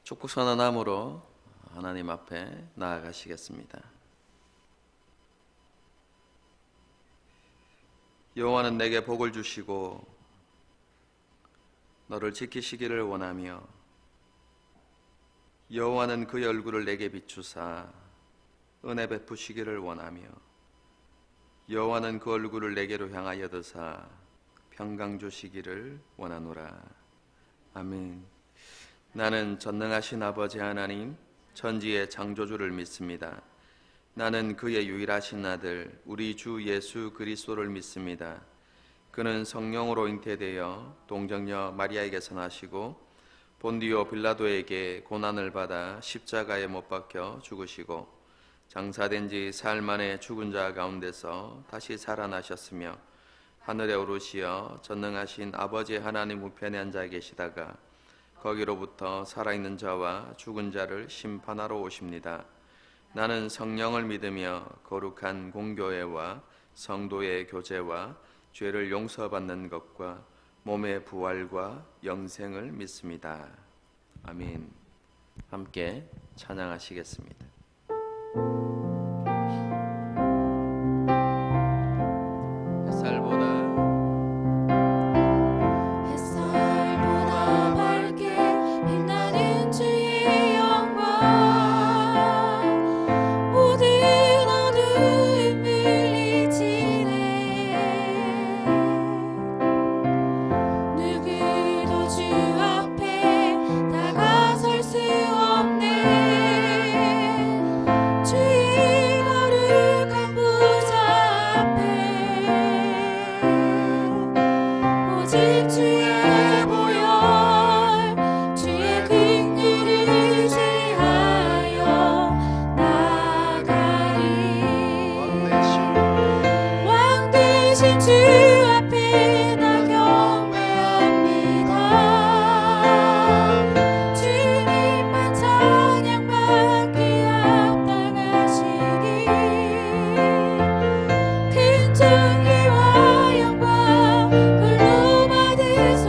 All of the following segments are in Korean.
축복 선언함으로 하나님 앞에 나아가시겠습니다. 여호와는 내게 복을 주시고 너를 지키시기를 원하며 여호와는 그의 얼굴을 내게 비추사 은혜 베푸시기를 원하며 여호와는 그 얼굴을 내게로 향하여 드사 평강 주시기를 원하노라. 아멘. 나는 전능하신 아버지 하나님 천지의 창조주를 믿습니다. 나는 그의 유일하신 아들 우리 주 예수 그리스도를 믿습니다. 그는 성령으로 잉태되어 동정녀 마리아에게서 나시고 본디오 빌라도에게 고난을 받아 십자가에 못 박혀 죽으시고 장사된 지 사흘 만에 죽은 자 가운데서 다시 살아나셨으며 하늘에 오르시어 전능하신 아버지 하나님 우편에 앉아 계시다가 거기로부터 살아있는 자와 죽은 자를 심판하러 오십니다. 나는 성령을 믿으며 거룩한 공교회와 성도의 교제와 죄를 용서받는 것과 몸의 부활과 영생을 믿습니다. 아멘. 함께 찬양하시겠습니다. 큰 존귀와 영광 홀로 받으시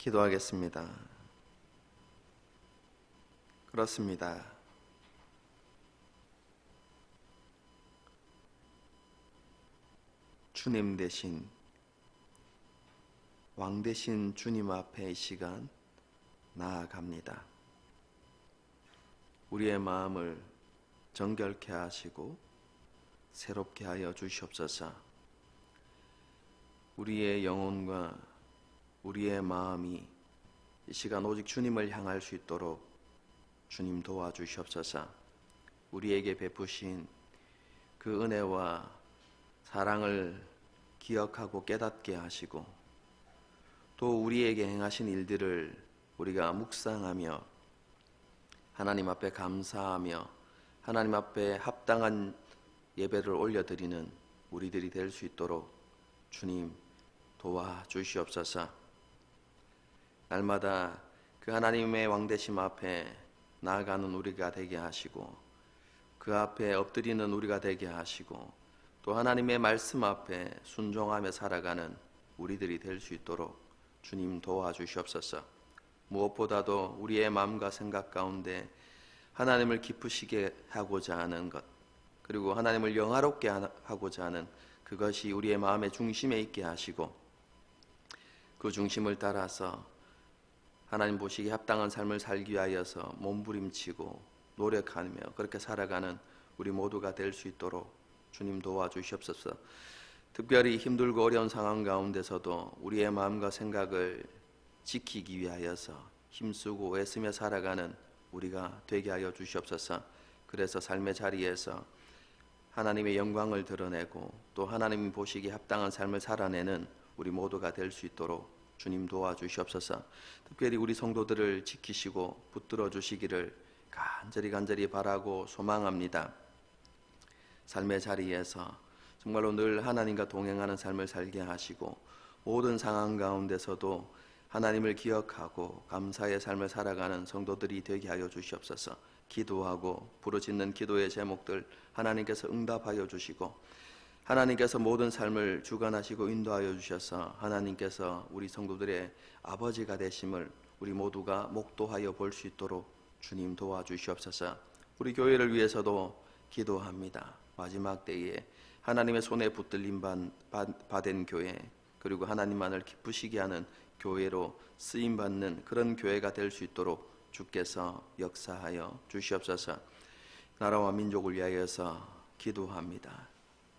기도하겠습니다. 그렇습니다. 주님 대신, 왕 대신 주님 앞에 이 시간 나아갑니다. 우리의 마음을 정결케 하시고 새롭게 하여 주시옵소서. 우리의 영혼과 우리의 마음이 이 시간 오직 주님을 향할 수 있도록 주님 도와주시옵소서. 우리에게 베푸신 그 은혜와 사랑을 기억하고 깨닫게 하시고, 또 우리에게 행하신 일들을 우리가 묵상하며 하나님 앞에 감사하며 하나님 앞에 합당한 예배를 올려드리는 우리들이 될 수 있도록 주님 도와주시옵소서. 날마다 그 하나님의 왕되심 앞에 나아가는 우리가 되게 하시고, 그 앞에 엎드리는 우리가 되게 하시고, 또 하나님의 말씀 앞에 순종하며 살아가는 우리들이 될 수 있도록 주님 도와주시옵소서. 무엇보다도 우리의 마음과 생각 가운데 하나님을 기쁘시게 하고자 하는 것, 그리고 하나님을 영화롭게 하고자 하는 그것이 우리의 마음의 중심에 있게 하시고, 그 중심을 따라서 하나님 보시기에 합당한 삶을 살기 위하여서 몸부림치고 노력하며 그렇게 살아가는 우리 모두가 될 수 있도록 주님 도와주시옵소서. 특별히 힘들고 어려운 상황 가운데서도 우리의 마음과 생각을 지키기 위하여서 힘쓰고 애쓰며 살아가는 우리가 되게 하여 주시옵소서. 그래서 삶의 자리에서 하나님의 영광을 드러내고 또 하나님 보시기에 합당한 삶을 살아내는 우리 모두가 될 수 있도록 주님 도와주시옵소서. 특별히 우리 성도들을 지키시고 붙들어 주시기를 간절히 바라고 소망합니다. 삶의 자리에서 정말로 늘 하나님과 동행하는 삶을 살게 하시고, 모든 상황 가운데서도 하나님을 기억하고 감사의 삶을 살아가는 성도들이 되게 하여 주시옵소서. 기도하고 부르짖는 기도의 제목들 하나님께서 응답하여 주시고, 하나님께서 모든 삶을 주관하시고 인도하여 주셔서 하나님께서 우리 성도들의 아버지가 되심을 우리 모두가 목도하여 볼 수 있도록 주님 도와주시옵소서. 우리 교회를 위해서도 기도합니다. 마지막 때에 하나님의 손에 붙들림 받은 교회, 그리고 하나님만을 기쁘시게 하는 교회로 쓰임받는 그런 교회가 될 수 있도록 주께서 역사하여 주시옵소서. 나라와 민족을 위하여서 기도합니다.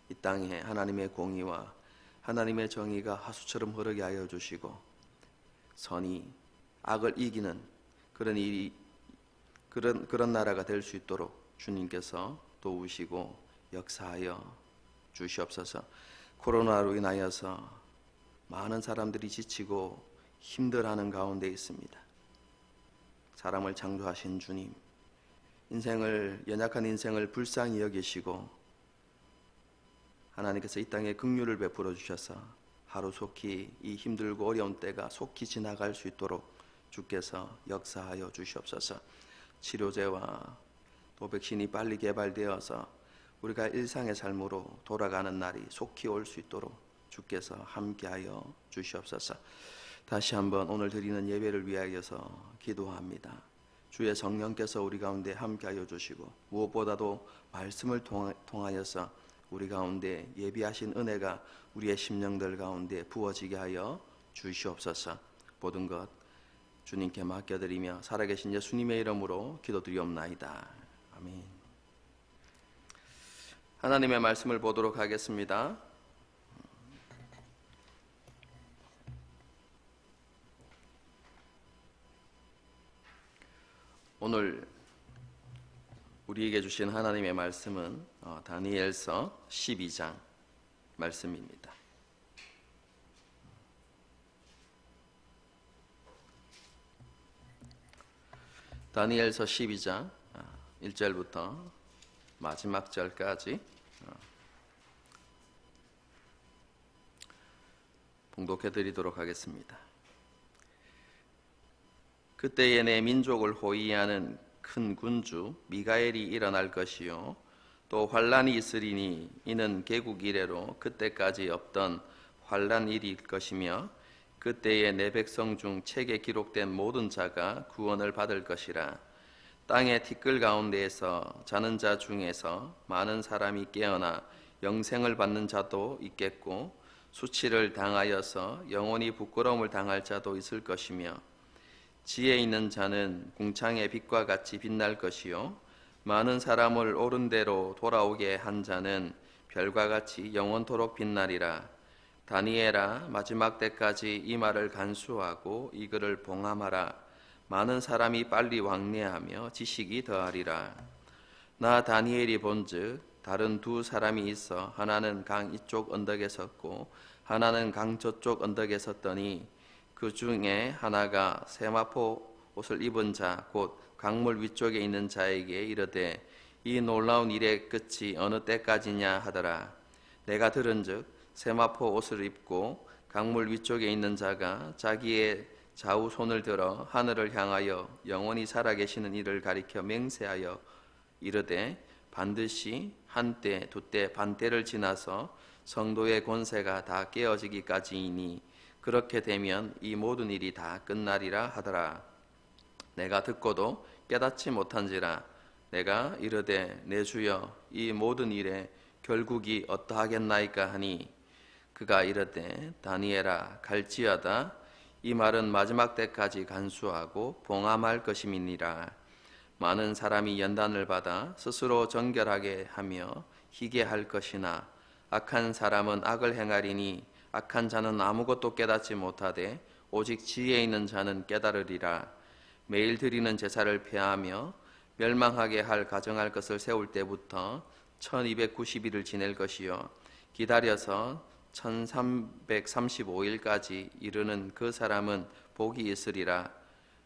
이 땅에 하나님의 공의와 하나님의 정의가 하수처럼 흐르게 하여 주시고, 선이 악을 이기는 그런 나라가 될 수 있도록 주님께서 도우시고 역사하여 주시옵소서. 코로나로 인하여서 많은 사람들이 지치고 힘들어하는 가운데 있습니다. 사람을 창조하신 주님, 연약한 인생을 불쌍히 여기시고 하나님께서 이 땅에 긍휼을 베풀어 주셔서 하루속히 이 힘들고 어려운 때가 속히 지나갈 수 있도록 주께서 역사하여 주시옵소서. 치료제와 또 백신이 빨리 개발되어서 우리가 일상의 삶으로 돌아가는 날이 속히 올 수 있도록 주께서 함께하여 주시옵소서. 다시 한번 오늘 드리는 예배를 위하여서 기도합니다. 주의 성령께서 우리 가운데 함께하여 주시고, 무엇보다도 말씀을 통하여서 우리 가운데 예비하신 은혜가 우리의 심령들 가운데 부어지게 하여 주시옵소서. 모든 것 주님께 맡겨드리며 살아계신 예수님의 이름으로 기도드리옵나이다. 아멘. 하나님의 말씀을 보도록 하겠습니다. 오늘 우리에게 주신 하나님의 말씀은 다니엘서 12장 말씀입니다. 다니엘서 12장 1절부터 마지막 절까지 봉독해 드리도록 하겠습니다. 그때에 내 민족을 호위하는 큰 군주 미가엘이 일어날 것이요, 또 환란이 있으리니 이는 개국 이래로 그때까지 없던 환란 일일 것이며, 그때에 내 백성 중 책에 기록된 모든 자가 구원을 받을 것이라. 땅의 티끌 가운데에서 자는 자 중에서 많은 사람이 깨어나 영생을 받는 자도 있겠고, 수치를 당하여서 영원히 부끄러움을 당할 자도 있을 것이며, 지혜 있는 자는 궁창의 빛과 같이 빛날 것이요, 많은 사람을 옳은 대로 돌아오게 한 자는 별과 같이 영원토록 빛나리라. 다니엘아, 마지막 때까지 이 말을 간수하고 이 글을 봉함하라. 많은 사람이 빨리 왕래하며 지식이 더하리라. 나 다니엘이 본즉 다른 두 사람이 있어 하나는 강 이쪽 언덕에 섰고 하나는 강 저쪽 언덕에 섰더니 그 중에 하나가 세마포 옷을 입은 자 곧 강물 위쪽에 있는 자에게 이르되 이 놀라운 일의 끝이 어느 때까지냐 하더라. 내가 들은즉 세마포 옷을 입고 강물 위쪽에 있는 자가 자기의 좌우 손을 들어 하늘을 향하여 영원히 살아계시는 이를 가리켜 맹세하여 이르되 반드시 한때 두때 반때를 지나서 성도의 권세가 다 깨어지기까지이니 그렇게 되면 이 모든 일이 다 끝나리라 하더라. 내가 듣고도 깨닫지 못한지라. 내가 이르되 내 주여 이 모든 일의 결국이 어떠하겠나이까 하니 그가 이르되 다니엘아 갈지어다. 이 말은 마지막 때까지 간수하고 봉함할 것임이니라. 많은 사람이 연단을 받아 스스로 정결하게 하며 희게 할 것이나 악한 사람은 악을 행하리니 악한 자는 아무것도 깨닫지 못하되 오직 지혜 있는 자는 깨달으리라. 매일 드리는 제사를 폐하며 멸망하게 할 가정할 것을 세울 때부터 1290일을 지낼 것이요 기다려서 1335일까지 이르는 그 사람은 복이 있으리라.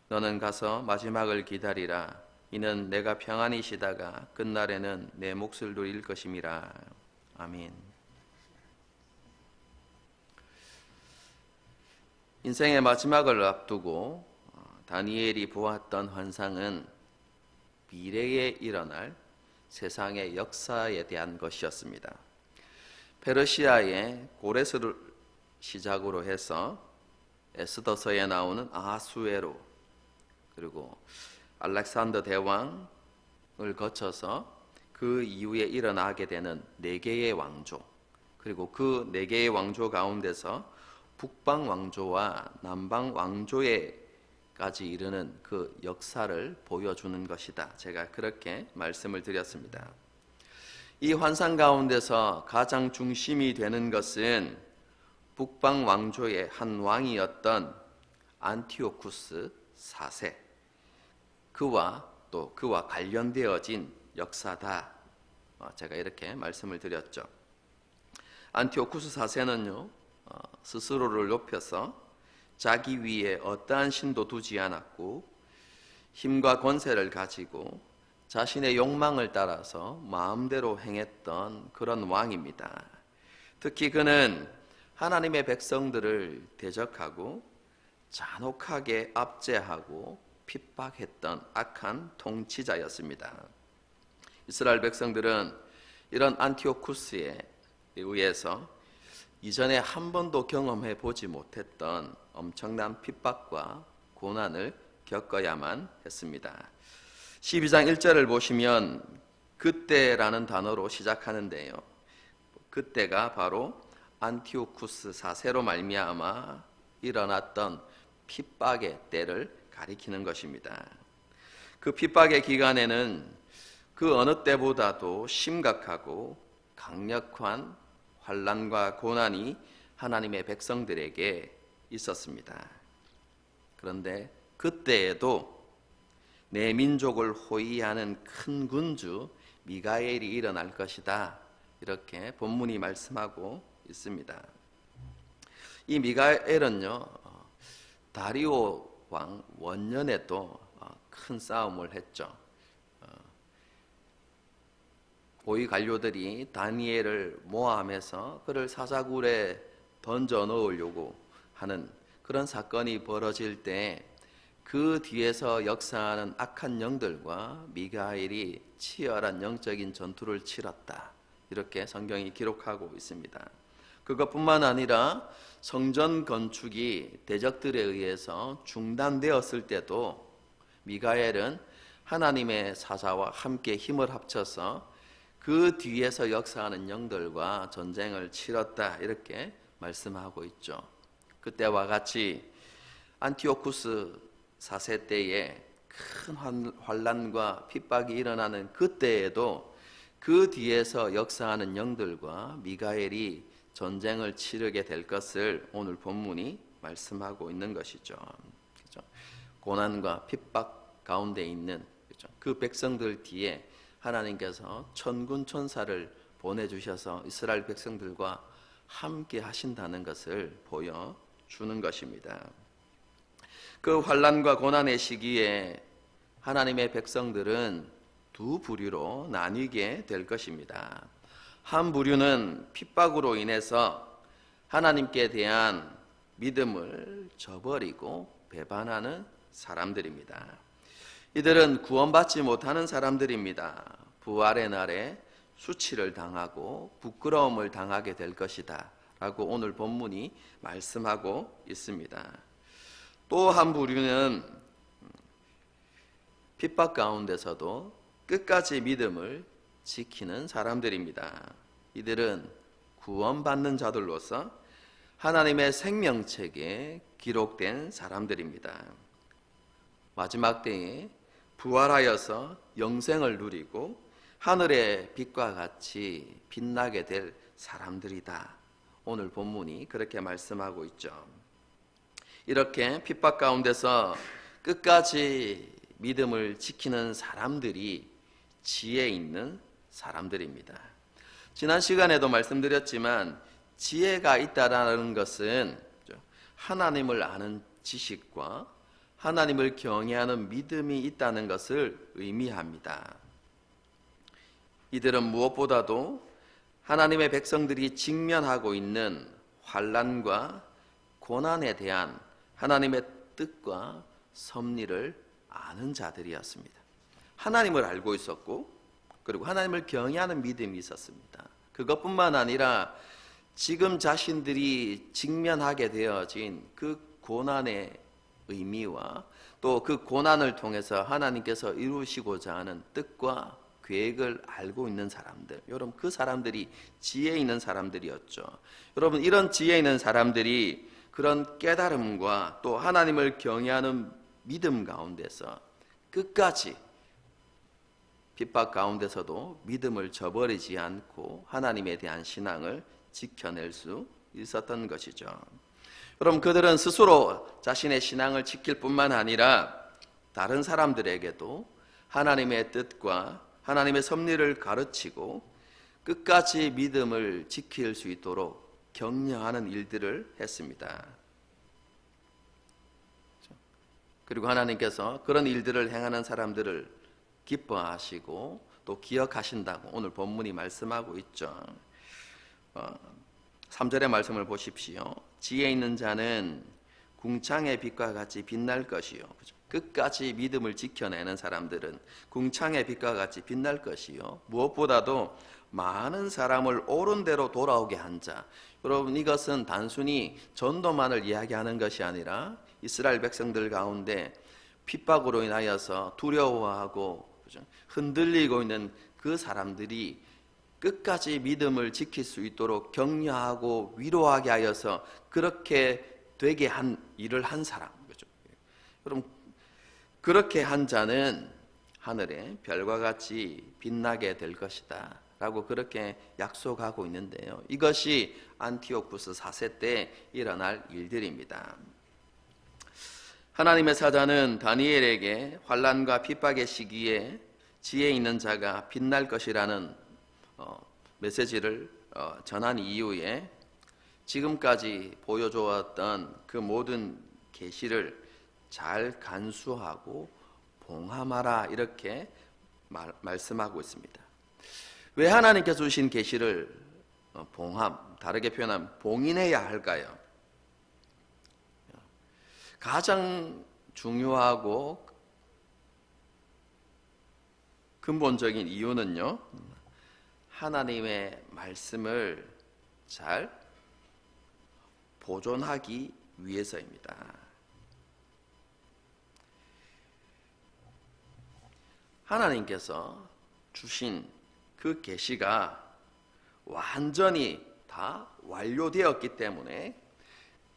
너는 가서 마지막을 기다리라. 이는 내가 평안히 쉬다가 끝날에는 내 몫을 누릴 것임이라. 아멘. 인생의 마지막을 앞두고 다니엘이 보았던 환상은 미래에 일어날 세상의 역사에 대한 것이었습니다. 페르시아의 고레스를 시작으로 해서 에스더서에 나오는 아하수에로 그리고 알렉산더 대왕을 거쳐서 그 이후에 일어나게 되는 네 개의 왕조, 그리고 그 네 개의 왕조 가운데서 북방 왕조와 남방 왕조에까지 이르는 그 역사를 보여주는 것이다. 제가 그렇게 말씀을 드렸습니다. 이 환상 가운데서 가장 중심이 되는 것은 북방 왕조의 한 왕이었던 안티오쿠스 4세, 그와 관련되어진 역사다. 제가 이렇게 말씀을 드렸죠. 안티오쿠스 4세는요, 스스로를 높여서 자기 위에 어떠한 신도 두지 않았고 힘과 권세를 가지고 자신의 욕망을 따라서 마음대로 행했던 그런 왕입니다. 특히 그는 하나님의 백성들을 대적하고 잔혹하게 압제하고 핍박했던 악한 통치자였습니다. 이스라엘 백성들은 이런 안티오쿠스에 의해서 이전에 한 번도 경험해 보지 못했던 엄청난 핍박과 고난을 겪어야만 했습니다. 12장 1절을 보시면 그때라는 단어로 시작하는데요. 그때가 바로 안티오쿠스 4세로 말미암아 일어났던 핍박의 때를 가리키는 것입니다. 그 핍박의 기간에는 그 어느 때보다도 심각하고 강력한 환난과 고난이 하나님의 백성들에게 있었습니다. 그런데 그때에도 내 민족을 호위하는 큰 군주 미가엘이 일어날 것이다. 이렇게 본문이 말씀하고 있습니다. 이 미가엘은요, 다리오 왕 원년에도 큰 싸움을 했죠. 고위 관료들이 다니엘을 모함해서 그를 사자굴에 던져 넣으려고 하는 그런 사건이 벌어질 때 그 뒤에서 역사하는 악한 영들과 미가엘이 치열한 영적인 전투를 치렀다. 이렇게 성경이 기록하고 있습니다. 그것뿐만 아니라 성전 건축이 대적들에 의해서 중단되었을 때도 미가엘은 하나님의 사자와 함께 힘을 합쳐서 그 뒤에서 역사하는 영들과 전쟁을 치렀다, 이렇게 말씀하고 있죠. 그때와 같이 안티오쿠스 4세 때에 큰 환란과 핍박이 일어나는 그때에도 그 뒤에서 역사하는 영들과 미가엘이 전쟁을 치르게 될 것을 오늘 본문이 말씀하고 있는 것이죠. 그렇죠? 고난과 핍박 가운데 있는, 그렇죠? 그 백성들 뒤에 하나님께서 천군 천사를 보내주셔서 이스라엘 백성들과 함께 하신다는 것을 보여주는 것입니다. 그 환난과 고난의 시기에 하나님의 백성들은 두 부류로 나뉘게 될 것입니다. 한 부류는 핍박으로 인해서 하나님께 대한 믿음을 저버리고 배반하는 사람들입니다. 이들은 구원받지 못하는 사람들입니다. 부활의 날에 수치를 당하고 부끄러움을 당하게 될 것이다 라고 오늘 본문이 말씀하고 있습니다. 또 한 부류는 핍박 가운데서도 끝까지 믿음을 지키는 사람들입니다. 이들은 구원받는 자들로서 하나님의 생명책에 기록된 사람들입니다. 마지막 때에 부활하여서 영생을 누리고 하늘의 빛과 같이 빛나게 될 사람들이다. 오늘 본문이 그렇게 말씀하고 있죠. 이렇게 핍박 가운데서 끝까지 믿음을 지키는 사람들이 지혜 있는 사람들입니다. 지난 시간에도 말씀드렸지만 지혜가 있다라는 것은 하나님을 아는 지식과 하나님을 경외하는 믿음이 있다는 것을 의미합니다. 이들은 무엇보다도 하나님의 백성들이 직면하고 있는 환난과 고난에 대한 하나님의 뜻과 섭리를 아는 자들이었습니다. 하나님을 알고 있었고, 그리고 하나님을 경외하는 믿음이 있었습니다. 그것뿐만 아니라 지금 자신들이 직면하게 되어진 그 고난의 의미와 또 그 고난을 통해서 하나님께서 이루시고자 하는 뜻과 계획을 알고 있는 사람들, 여러분 그 사람들이 지혜 있는 사람들이었죠. 여러분 이런 지혜 있는 사람들이 그런 깨달음과 또 하나님을 경외하는 믿음 가운데서 끝까지 핍박 가운데서도 믿음을 저버리지 않고 하나님에 대한 신앙을 지켜낼 수 있었던 것이죠. 여러분 그들은 스스로 자신의 신앙을 지킬 뿐만 아니라 다른 사람들에게도 하나님의 뜻과 하나님의 섭리를 가르치고 끝까지 믿음을 지킬 수 있도록 격려하는 일들을 했습니다. 그리고 하나님께서 그런 일들을 행하는 사람들을 기뻐하시고 또 기억하신다고 오늘 본문이 말씀하고 있죠. 3절의 말씀을 보십시오. 지혜 있는 자는 궁창의 빛과 같이 빛날 것이요. 끝까지 믿음을 지켜내는 사람들은 궁창의 빛과 같이 빛날 것이요. 무엇보다도 많은 사람을 옳은 대로 돌아오게 한 자. 여러분 이것은 단순히 전도만을 이야기하는 것이 아니라 이스라엘 백성들 가운데 핍박으로 인하여서 두려워하고 흔들리고 있는 그 사람들이 끝까지 믿음을 지킬 수 있도록 격려하고 위로하게 하여서 그렇게 되게 한 일을 한 사람. 여러분 그렇게 한 자는 하늘의 별과 같이 빛나게 될 것이다 라고 그렇게 약속하고 있는데요. 이것이 안티오쿠스 4세 때 일어날 일들입니다. 하나님의 사자는 다니엘에게 환난과 핍박의 시기에 지혜 있는 자가 빛날 것이라는 메시지를 전한 이후에 지금까지 보여주었던 그 모든 계시를 잘 간수하고 봉함하라 이렇게 말씀하고 있습니다. 왜 하나님께서 주신 계시를 봉함, 다르게 표현하면 봉인해야 할까요? 가장 중요하고 근본적인 이유는요, 하나님의 말씀을 잘 보존하기 위해서입니다. 하나님께서 주신 그 계시가 완전히 다 완료되었기 때문에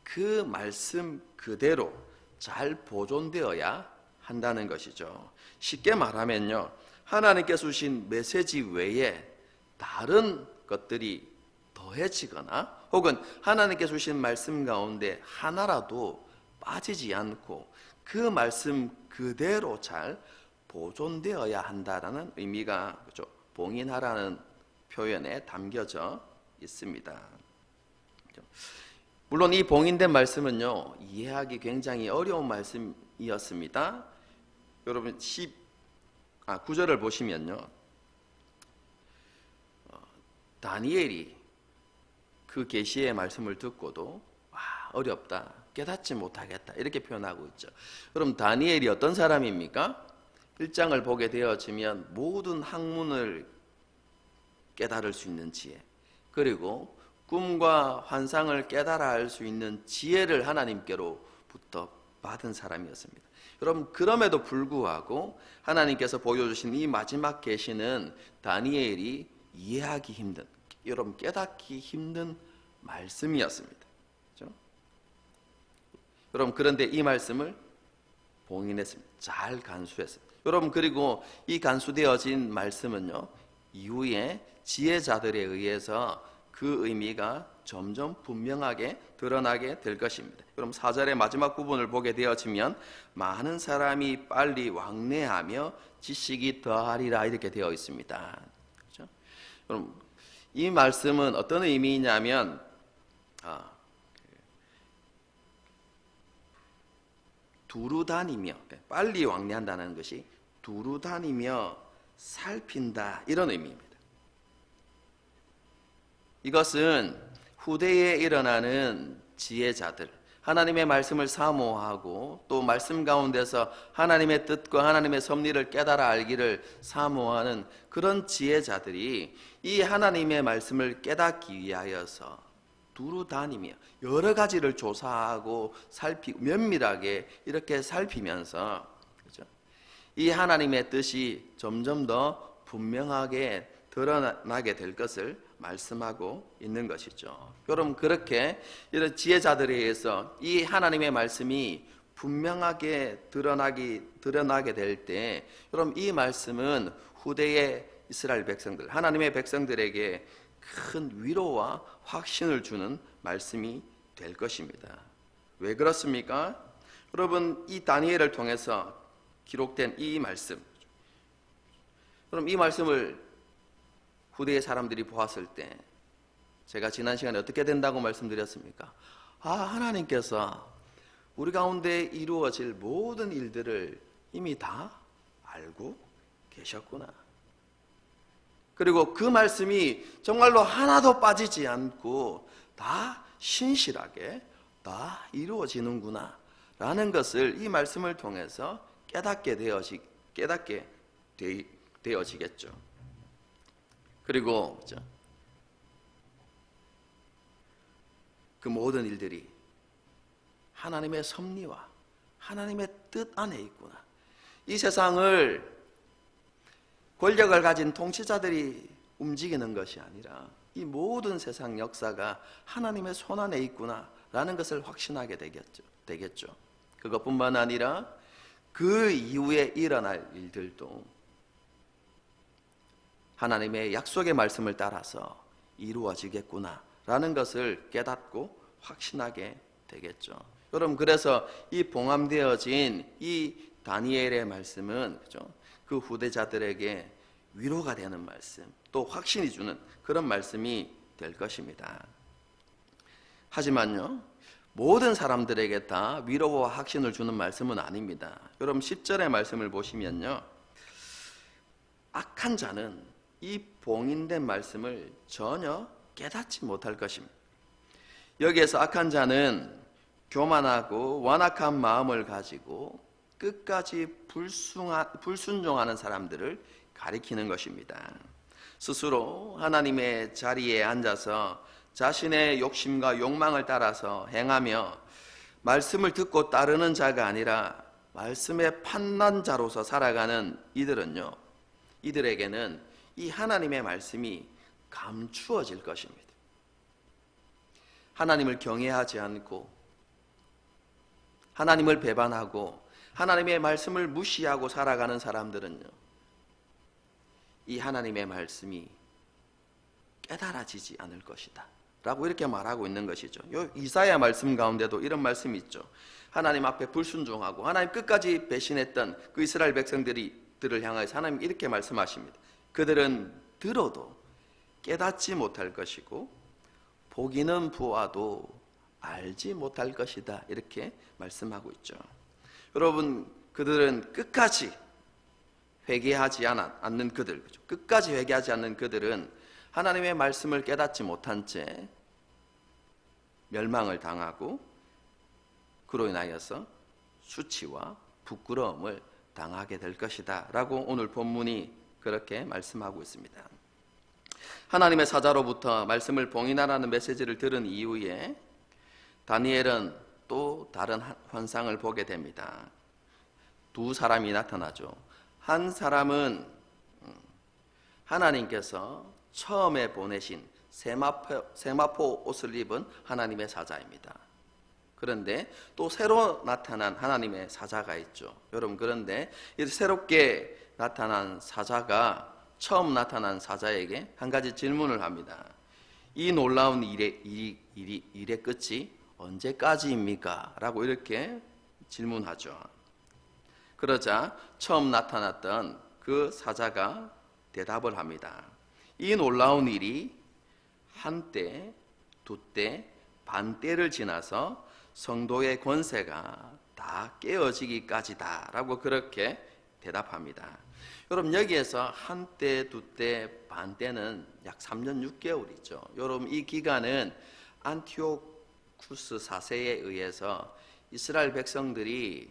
그 말씀 그대로 잘 보존되어야 한다는 것이죠. 쉽게 말하면요, 하나님께서 주신 메시지 외에 다른 것들이 더해지거나 혹은 하나님께서 주신 말씀 가운데 하나라도 빠지지 않고 그 말씀 그대로 잘 보존되어야 한다라는 의미가 그렇죠? 봉인하라는 표현에 담겨져 있습니다. 물론 이 봉인된 말씀은요, 이해하기 굉장히 어려운 말씀이었습니다. 여러분 9절을 보시면요, 다니엘이 그 계시의 말씀을 듣고도 어렵다, 깨닫지 못하겠다 이렇게 표현하고 있죠. 그럼 다니엘이 어떤 사람입니까? 1장을 보게 되어지면 모든 학문을 깨달을 수 있는 지혜, 그리고 꿈과 환상을 깨달아 알 수 있는 지혜를 하나님께로부터 받은 사람이었습니다. 여러분, 그럼에도 불구하고 하나님께서 보여주신 이 마지막 계시는 다니엘이 이해하기 힘든, 여러분 깨닫기 힘든 말씀이었습니다. 그렇죠? 여러분, 그런데 이 말씀을 봉인했습니다. 잘 간수했습니다. 여러분, 그리고 이 간수되어진 말씀은요, 이후에 지혜자들에 의해서 그 의미가 점점 분명하게 드러나게 될 것입니다. 그럼 4절의 마지막 부분을 보게 되어지면 많은 사람이 빨리 왕래하며 지식이 더하리라 이렇게 되어 있습니다. 그렇죠? 그럼 이 말씀은 어떤 의미냐면 두루 다니며, 빨리 왕래한다는 것이 두루 다니며 살핀다 이런 의미입니다. 이것은 후대에 일어나는 지혜자들, 하나님의 말씀을 사모하고 또 말씀 가운데서 하나님의 뜻과 하나님의 섭리를 깨달아 알기를 사모하는 그런 지혜자들이 이 하나님의 말씀을 깨닫기 위하여서 두루 다니며 여러 가지를 조사하고 살피고 면밀하게 이렇게 살피면서, 그렇죠? 이 하나님의 뜻이 점점 더 분명하게 드러나게 될 것을 말씀하고 있는 것이죠. 여러분, 그렇게 이런 지혜자들에 의해서 이 하나님의 말씀이 분명하게 드러나게 될 때, 여러분 이 말씀은 후대의 이스라엘 백성들, 하나님의 백성들에게 큰 위로와 확신을 주는 말씀이 될 것입니다. 왜 그렇습니까? 여러분, 이 다니엘을 통해서 기록된 이 말씀, 그럼 이 말씀을 후대의 사람들이 보았을 때 제가 지난 시간에 어떻게 된다고 말씀드렸습니까? 하나님께서 우리 가운데 이루어질 모든 일들을 이미 다 알고 계셨구나. 그리고 그 말씀이 정말로 하나도 빠지지 않고 다 신실하게 다 이루어지는구나 라는 것을 이 말씀을 통해서 깨닫게 되어지겠죠. 그리고 그 모든 일들이 하나님의 섭리와 하나님의 뜻 안에 있구나. 이 세상을 권력을 가진 통치자들이 움직이는 것이 아니라 이 모든 세상 역사가 하나님의 손 안에 있구나라는 것을 확신하게 되겠죠. 그것뿐만 아니라 그 이후에 일어날 일들도 하나님의 약속의 말씀을 따라서 이루어지겠구나라는 것을 깨닫고 확신하게 되겠죠. 여러분, 그래서 이 봉함되어진 이 다니엘의 말씀은, 그죠? 그 후대자들에게 위로가 되는 말씀, 또 확신이 주는 그런 말씀이 될 것입니다. 하지만요, 모든 사람들에게 다 위로와 확신을 주는 말씀은 아닙니다. 여러분 10절의 말씀을 보시면요, 악한 자는 이 봉인된 말씀을 전혀 깨닫지 못할 것입니다. 여기에서 악한 자는 교만하고 완악한 마음을 가지고 끝까지 불순종하는 사람들을 가리키는 것입니다. 스스로 하나님의 자리에 앉아서 자신의 욕심과 욕망을 따라서 행하며 말씀을 듣고 따르는 자가 아니라 말씀의 판단자로서 살아가는 이들은요, 이들에게는 이 하나님의 말씀이 감추어질 것입니다. 하나님을 경외하지 않고 하나님을 배반하고 하나님의 말씀을 무시하고 살아가는 사람들은요, 이 하나님의 말씀이 깨달아지지 않을 것이다 라고 이렇게 말하고 있는 것이죠. 이사야 말씀 가운데도 이런 말씀이 있죠. 하나님 앞에 불순종하고 하나님 끝까지 배신했던 그 이스라엘 백성들을 향하여서 하나님 이렇게 말씀하십니다. 그들은 들어도 깨닫지 못할 것이고 보기는 보아도 알지 못할 것이다, 이렇게 말씀하고 있죠. 여러분, 그들은 끝까지 회개하지 않는 그들, 끝까지 회개하지 않는 그들은 하나님의 말씀을 깨닫지 못한 채 멸망을 당하고 그로 인하여서 수치와 부끄러움을 당하게 될 것이다 라고 오늘 본문이 그렇게 말씀하고 있습니다. 하나님의 사자로부터 말씀을 봉인하라는 메시지를 들은 이후에 다니엘은 또 다른 환상을 보게 됩니다. 두 사람이 나타나죠. 한 사람은 하나님께서 처음에 보내신 세마포 옷을 입은 하나님의 사자입니다. 그런데 또 새로 나타난 하나님의 사자가 있죠. 여러분, 그런데 이 새롭게 나타난 사자가 처음 나타난 사자에게 한 가지 질문을 합니다. 이 놀라운 일의 끝이 언제까지입니까? 라고 이렇게 질문하죠. 그러자 처음 나타났던 그 사자가 대답을 합니다. 이 놀라운 일이 한때, 두때, 반때를 지나서 성도의 권세가 다 깨어지기까지다 라고 그렇게 대답합니다. 여러분, 여기에서 한때, 두때, 반때는 약 3년 6개월이죠. 여러분, 이 기간은 안티오쿠스 4세에 의해서 이스라엘 백성들이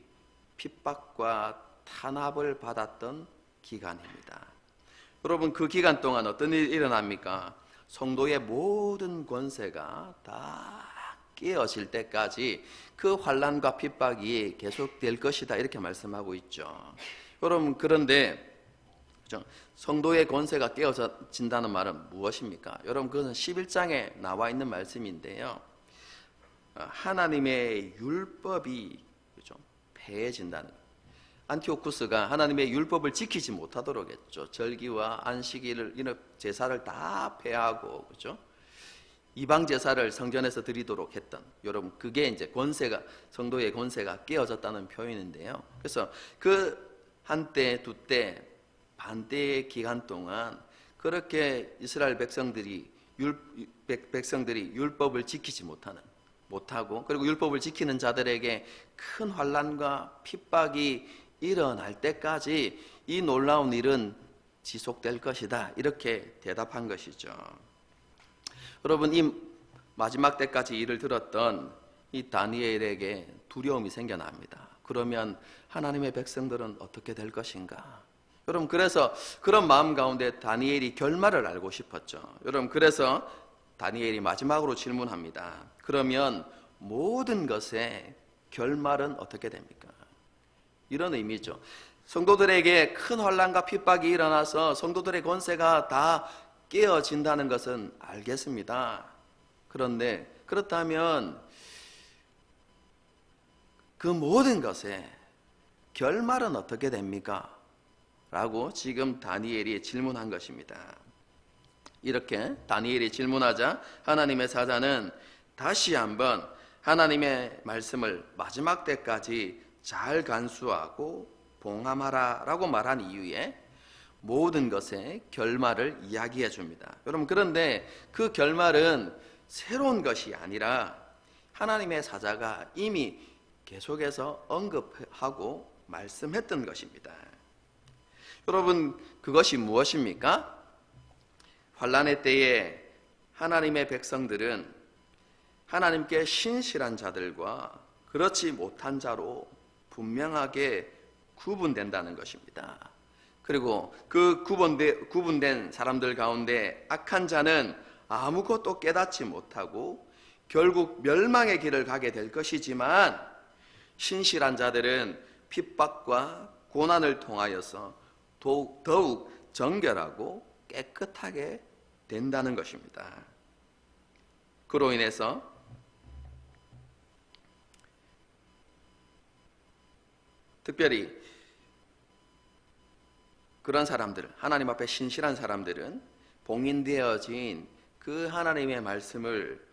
핍박과 탄압을 받았던 기간입니다. 여러분, 그 기간 동안 어떤 일이 일어납니까? 성도의 모든 권세가 다 깨어질 때까지 그 환난과 핍박이 계속될 것이다, 이렇게 말씀하고 있죠. 여러분, 그런데 성도의 권세가 깨어진다는 말은 무엇입니까? 여러분, 그것은 11장에 나와 있는 말씀인데요, 하나님의 율법이 폐해진다는, 안티오쿠스가 하나님의 율법을 지키지 못하도록 했죠. 절기와 안식일을, 이런 제사를 다 폐하고, 그렇죠? 이방 제사를 성전에서 드리도록 했던, 여러분, 그게 이제 권세가, 성도의 권세가 깨어졌다는 표현인데요. 그래서 그 한때, 두때, 반때의 기간 동안 그렇게 이스라엘 백성들이 율법을 지키지 못하고, 그리고 율법을 지키는 자들에게 큰 환난과 핍박이 일어날 때까지 이 놀라운 일은 지속될 것이다, 이렇게 대답한 것이죠. 여러분, 이 마지막 때까지 일을 들었던 이 다니엘에게 두려움이 생겨납니다. 그러면 하나님의 백성들은 어떻게 될 것인가? 여러분, 그래서 그런 마음 가운데 다니엘이 결말을 알고 싶었죠. 여러분, 그래서 다니엘이 마지막으로 질문합니다. 그러면 모든 것의 결말은 어떻게 됩니까? 이런 의미죠. 성도들에게 큰 환난과 핍박이 일어나서 성도들의 권세가 다 깨어진다는 것은 알겠습니다. 그런데 그렇다면 그 모든 것의 결말은 어떻게 됩니까? 라고 지금 다니엘이 질문한 것입니다. 이렇게 다니엘이 질문하자 하나님의 사자는 다시 한번 하나님의 말씀을 마지막 때까지 잘 간수하고 봉함하라 라고 말한 이후에 모든 것의 결말을 이야기해 줍니다. 여러분, 그런데 그 결말은 새로운 것이 아니라 하나님의 사자가 이미 계속해서 언급하고 말씀했던 것입니다. 여러분, 그것이 무엇입니까? 환난의 때에 하나님의 백성들은 하나님께 신실한 자들과 그렇지 못한 자로 분명하게 구분된다는 것입니다. 그리고 그 구분된 사람들 가운데 악한 자는 아무것도 깨닫지 못하고 결국 멸망의 길을 가게 될 것이지만, 신실한 자들은 핍박과 고난을 통하여서 더욱 정결하고 깨끗하게 된다는 것입니다. 그로 인해서 특별히 그런 사람들, 하나님 앞에 신실한 사람들은 봉인되어진 그 하나님의 말씀을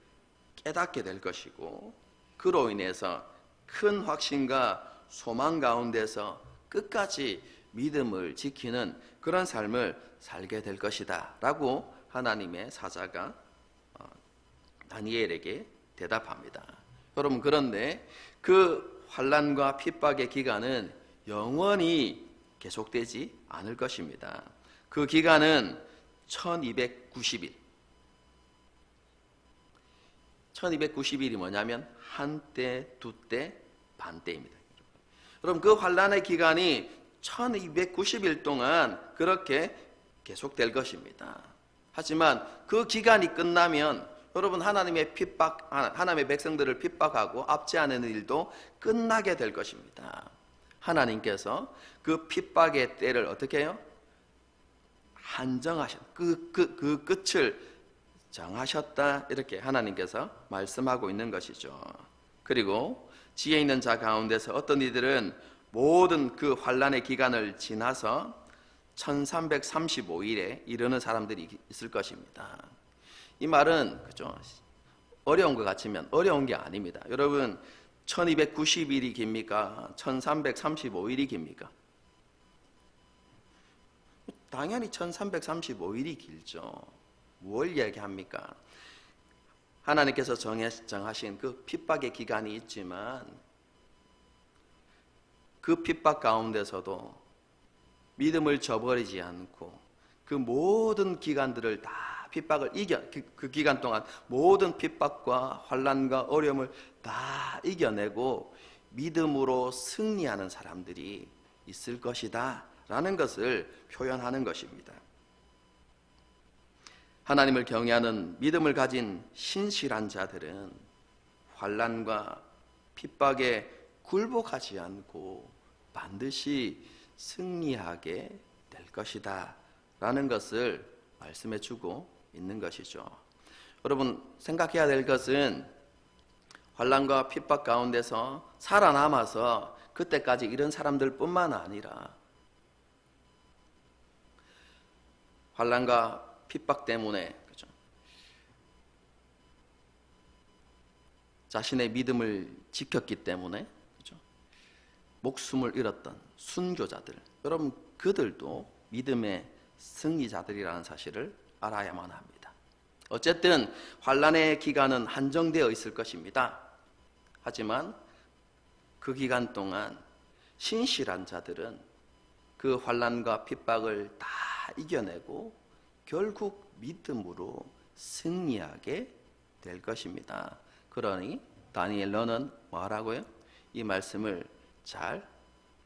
깨닫게 될 것이고, 그로 인해서 큰 확신과 소망 가운데서 끝까지 믿음을 지키는 그런 삶을 살게 될 것이다 라고 하나님의 사자가 다니엘에게 대답합니다. 여러분, 그런데 그 환난과 핍박의 기간은 영원히 계속되지 않을 것입니다. 그 기간은 1290일. 1290일이 뭐냐면 한때, 두때, 반때입니다. 그럼 그 환난의 기간이 1290일 동안 그렇게 계속될 것입니다. 하지만 그 기간이 끝나면 여러분, 하나님의 백성들을 핍박하고 압제하는 일도 끝나게 될 것입니다. 하나님께서 그 핍박의 때를 어떻게 해요? 그 끝을 정하셨다, 이렇게 하나님께서 말씀하고 있는 것이죠. 그리고 지혜 있는 자 가운데서 어떤 이들은 모든 그 환난의 기간을 지나서 1335일에 이르는 사람들이 있을 것입니다. 이 말은 그죠? 어려운 것 같지만 어려운 게 아닙니다. 여러분, 1290일이 깁니까? 1335일이 깁니까? 당연히 1335일이 길죠. 뭘 얘기합니까? 하나님께서 정하신 그 핍박의 기간이 있지만 그 핍박 가운데서도 믿음을 저버리지 않고 그 모든 기간들을 다 핍박을 그 기간 동안 모든 핍박과 환난과 어려움을 다 이겨내고 믿음으로 승리하는 사람들이 있을 것이다 라는 것을 표현하는 것입니다. 하나님을 경외하는 믿음을 가진 신실한 자들은 환난과 핍박에 굴복하지 않고 반드시 승리하게 될 것이다 라는 것을 말씀해 주고 있는 것이죠. 여러분, 생각해야 될 것은 환난과 핍박 가운데서 살아남아서 그때까지 이런 사람들 뿐만 아니라 환난과 핍박 때문에 그렇죠? 자신의 믿음을 지켰기 때문에 그렇죠? 목숨을 잃었던 순교자들, 여러분 그들도 믿음의 승리자들이라는 사실을 알아야만 합니다. 어쨌든 환난의 기간은 한정되어 있을 것입니다. 하지만 그 기간 동안 신실한 자들은 그 환난과 핍박을 다 이겨내고 결국 믿음으로 승리하게 될 것입니다. 그러니 다니엘, 너는 뭐하라고요? 이 말씀을 잘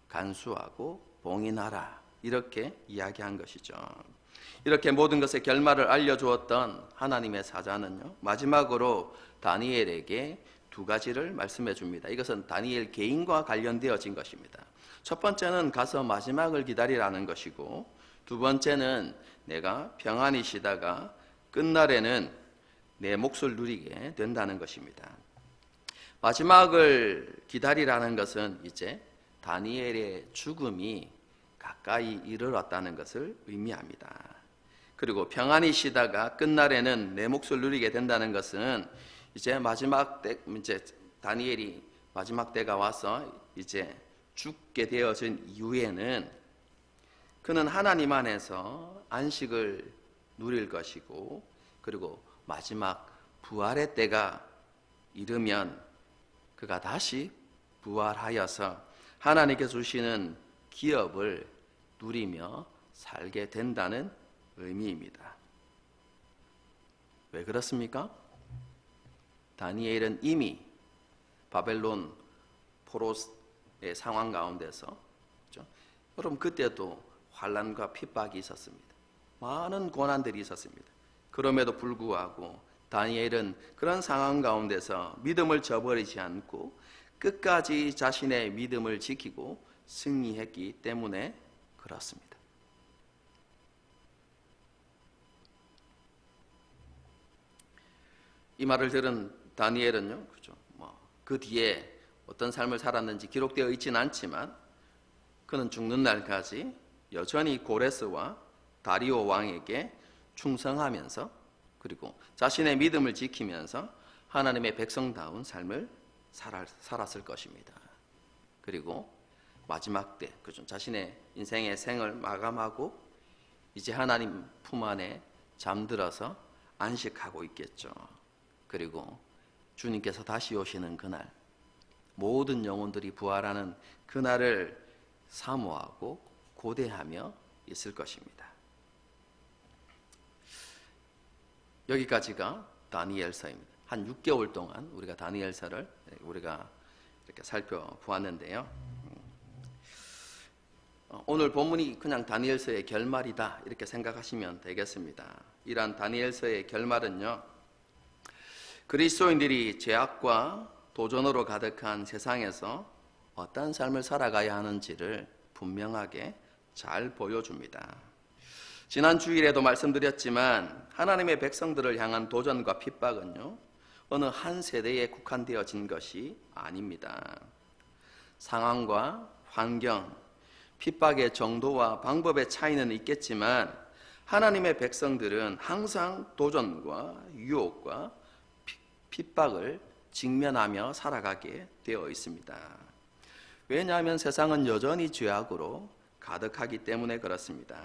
간수하고 봉인하라, 이렇게 이야기한 것이죠. 이렇게 모든 것의 결말을 알려주었던 하나님의 사자는요, 마지막으로 다니엘에게 두 가지를 말씀해 줍니다. 이것은 다니엘 개인과 관련되어진 것입니다. 첫 번째는 가서 마지막을 기다리라는 것이고, 두 번째는 내가 평안히 쉬다가 끝날에는 내 몫을 누리게 된다는 것입니다. 마지막을 기다리라는 것은 이제 다니엘의 죽음이 가까이 이르렀다는 것을 의미합니다. 그리고 평안히 쉬다가 끝날에는 내 몫을 누리게 된다는 것은 이제 마지막 때, 이제 다니엘이 마지막 때가 와서 이제 죽게 되어진 이후에는 그는 하나님 안에서 안식을 누릴 것이고, 그리고 마지막 부활의 때가 이르면 그가 다시 부활하여서 하나님께서 주시는 기업을 누리며 살게 된다는 의미입니다. 왜 그렇습니까? 다니엘은 이미 바벨론 포로의 상황 가운데서 그렇죠? 여러분, 그때도 환난과 핍박이 있었습니다. 많은 고난들이 있었습니다. 그럼에도 불구하고 다니엘은 그런 상황 가운데서 믿음을 저버리지 않고 끝까지 자신의 믿음을 지키고 승리했기 때문에 그렇습니다. 이 말을 들은 다니엘은요, 그죠? 그 뒤에 어떤 삶을 살았는지 기록되어 있지는 않지만 그는 죽는 날까지 여전히 고레스와 다리오 왕에게 충성하면서 그리고 자신의 믿음을 지키면서 하나님의 백성다운 삶을 살았을 것입니다. 그리고 마지막 때 그죠? 자신의 인생의 생을 마감하고 이제 하나님 품 안에 잠들어서 안식하고 있겠죠. 그리고 주님께서 다시 오시는 그날, 모든 영혼들이 부활하는 그날을 사모하고 고대하며 있을 것입니다. 여기까지가 다니엘서입니다. 한 6개월 동안 우리가 다니엘서를 우리가 이렇게 살펴보았는데요. 오늘 본문이 그냥 다니엘서의 결말이다 이렇게 생각하시면 되겠습니다. 이러한 다니엘서의 결말은요, 그리스도인들이 죄악과 도전으로 가득한 세상에서 어떤 삶을 살아가야 하는지를 분명하게 잘 보여줍니다. 지난 주일에도 말씀드렸지만 하나님의 백성들을 향한 도전과 핍박은요, 어느 한 세대에 국한되어진 것이 아닙니다. 상황과 환경, 핍박의 정도와 방법의 차이는 있겠지만 하나님의 백성들은 항상 도전과 유혹과 핍박을 직면하며 살아가게 되어 있습니다. 왜냐하면 세상은 여전히 죄악으로 가득하기 때문에 그렇습니다.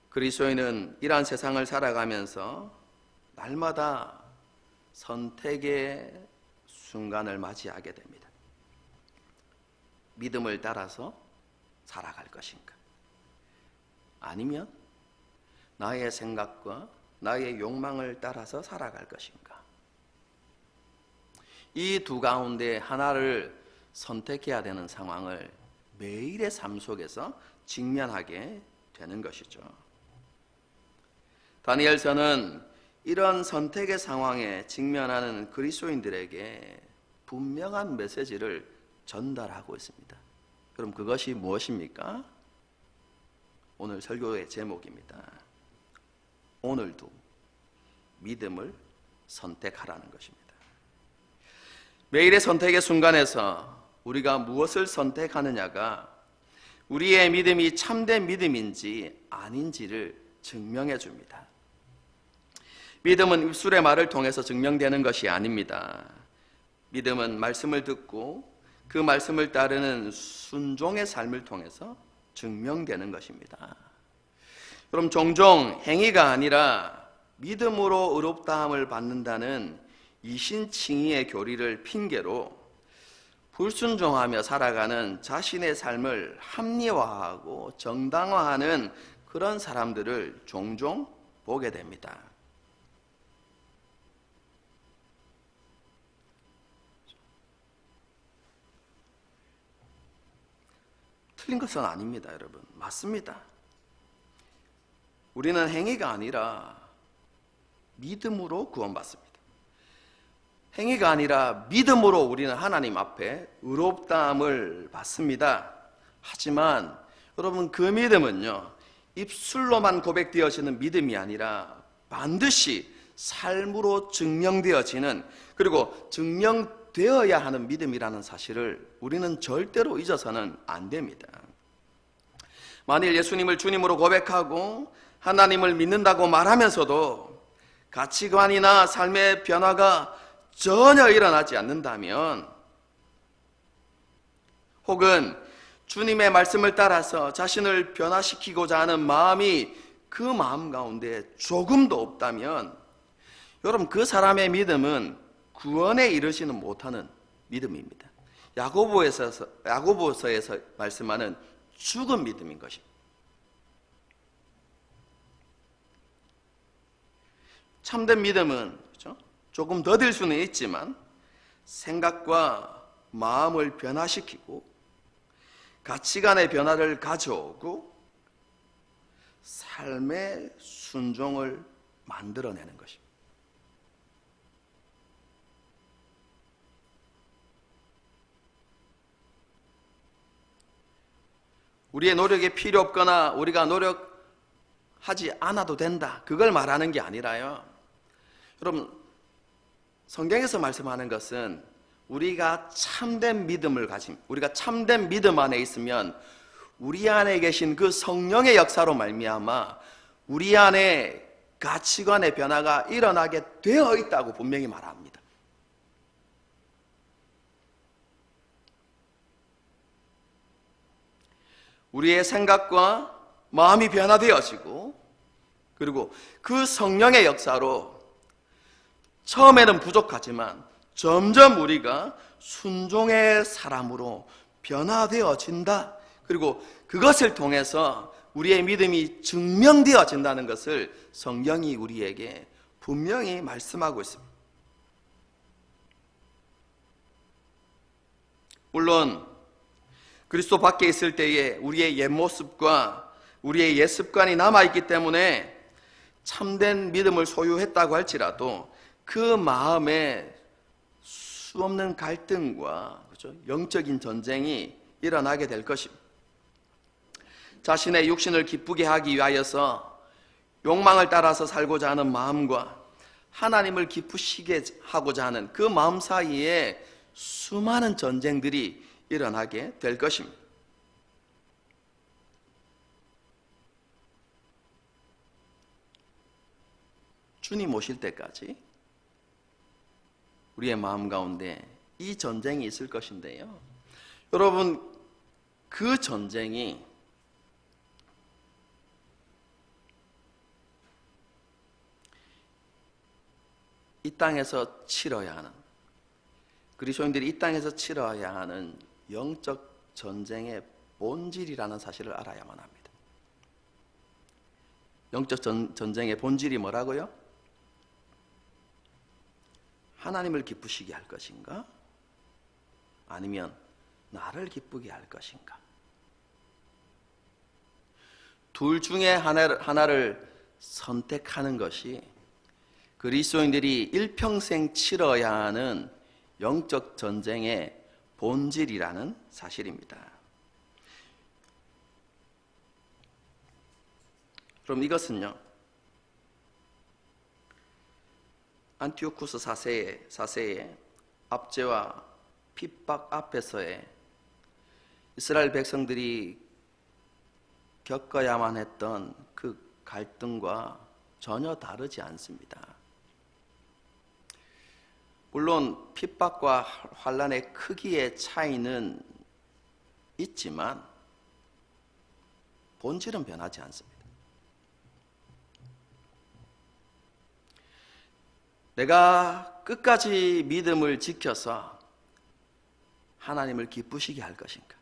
그리스도인은 이러한 세상을 살아가면서 날마다 선택의 순간을 맞이하게 됩니다. 믿음을 따라서 살아갈 것인가? 아니면 나의 생각과 나의 욕망을 따라서 살아갈 것인가? 이 두 가운데 하나를 선택해야 되는 상황을 매일의 삶 속에서 직면하게 되는 것이죠. 다니엘서는 이런 선택의 상황에 직면하는 그리스도인들에게 분명한 메시지를 전달하고 있습니다. 그럼 그것이 무엇입니까? 오늘 설교의 제목입니다. 오늘도 믿음을 선택하라는 것입니다. 매일의 선택의 순간에서 우리가 무엇을 선택하느냐가 우리의 믿음이 참된 믿음인지 아닌지를 증명해 줍니다. 믿음은 입술의 말을 통해서 증명되는 것이 아닙니다. 믿음은 말씀을 듣고 그 말씀을 따르는 순종의 삶을 통해서 증명되는 것입니다. 그럼 종종 행위가 아니라 믿음으로 의롭다함을 받는다는 이신칭의의 교리를 핑계로 불순종하며 살아가는 자신의 삶을 합리화하고 정당화하는 그런 사람들을 종종 보게 됩니다. 틀린 것은 아닙니다, 여러분. 맞습니다. 우리는 행위가 아니라 믿음으로 구원받습니다. 행위가 아니라 믿음으로 우리는 하나님 앞에 의롭다함을 받습니다. 하지만 여러분, 그 믿음은요, 입술로만 고백되어지는 믿음이 아니라 반드시 삶으로 증명되어지는, 그리고 증명되어야 하는 믿음이라는 사실을 우리는 절대로 잊어서는 안 됩니다. 만일 예수님을 주님으로 고백하고 하나님을 믿는다고 말하면서도 가치관이나 삶의 변화가 전혀 일어나지 않는다면, 혹은 주님의 말씀을 따라서 자신을 변화시키고자 하는 마음이 그 마음 가운데 조금도 없다면, 여러분, 그 사람의 믿음은 구원에 이르지는 못하는 믿음입니다. 야고보서에서 말씀하는 죽은 믿음인 것입니다. 참된 믿음은 그렇죠? 조금 더딜 수는 있지만 생각과 마음을 변화시키고 가치관의 변화를 가져오고 삶의 순종을 만들어내는 것입니다. 우리의 노력이 필요 없거나 우리가 노력하지 않아도 된다, 그걸 말하는 게 아니라요, 여러분, 성경에서 말씀하는 것은 우리가 참된 믿음을 가짐, 우리가 참된 믿음 안에 있으면 우리 안에 계신 그 성령의 역사로 말미암아 우리 안에 가치관의 변화가 일어나게 되어 있다고 분명히 말합니다. 우리의 생각과 마음이 변화되어지고, 그리고 그 성령의 역사로 처음에는 부족하지만 점점 우리가 순종의 사람으로 변화되어진다. 그리고 그것을 통해서 우리의 믿음이 증명되어진다는 것을 성경이 우리에게 분명히 말씀하고 있습니다. 물론 그리스도 밖에 있을 때에 우리의 옛 모습과 우리의 옛 습관이 남아있기 때문에 참된 믿음을 소유했다고 할지라도 그 마음에 수없는 갈등과, 그렇죠? 영적인 전쟁이 일어나게 될 것입니다. 자신의 육신을 기쁘게 하기 위하여서 욕망을 따라서 살고자 하는 마음과 하나님을 기쁘시게 하고자 하는 그 마음 사이에 수많은 전쟁들이 일어나게 될 것입니다. 주님 오실 때까지 우리의 마음 가운데 이 전쟁이 있을 것인데요, 여러분, 그 전쟁이 이 땅에서 치러야 하는, 그리스도인들이 이 땅에서 치러야 하는 영적 전쟁의 본질이라는 사실을 알아야만 합니다. 영적 전쟁의 본질이 뭐라고요? 하나님을 기쁘시게 할 것인가? 아니면 나를 기쁘게 할 것인가? 둘 중에 하나를 선택하는 것이 그리스도인들이 일평생 치러야 하는 영적 전쟁의 본질이라는 사실입니다. 그럼 이것은요, 안티오쿠스 4세의 압제와 핍박 앞에서의 이스라엘 백성들이 겪어야만 했던 그 갈등과 전혀 다르지 않습니다. 물론 핍박과 환난의 크기의 차이는 있지만 본질은 변하지 않습니다. 내가 끝까지 믿음을 지켜서 하나님을 기쁘시게 할 것인가?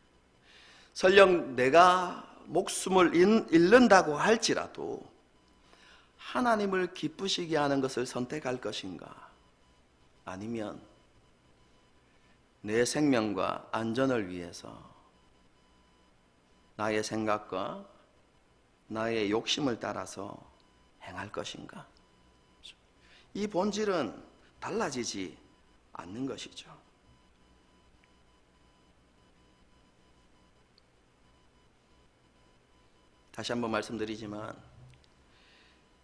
설령 내가 목숨을 잃는다고 할지라도 하나님을 기쁘시게 하는 것을 선택할 것인가? 아니면 내 생명과 안전을 위해서 나의 생각과 나의 욕심을 따라서 행할 것인가? 이 본질은 달라지지 않는 것이죠. 다시 한번 말씀드리지만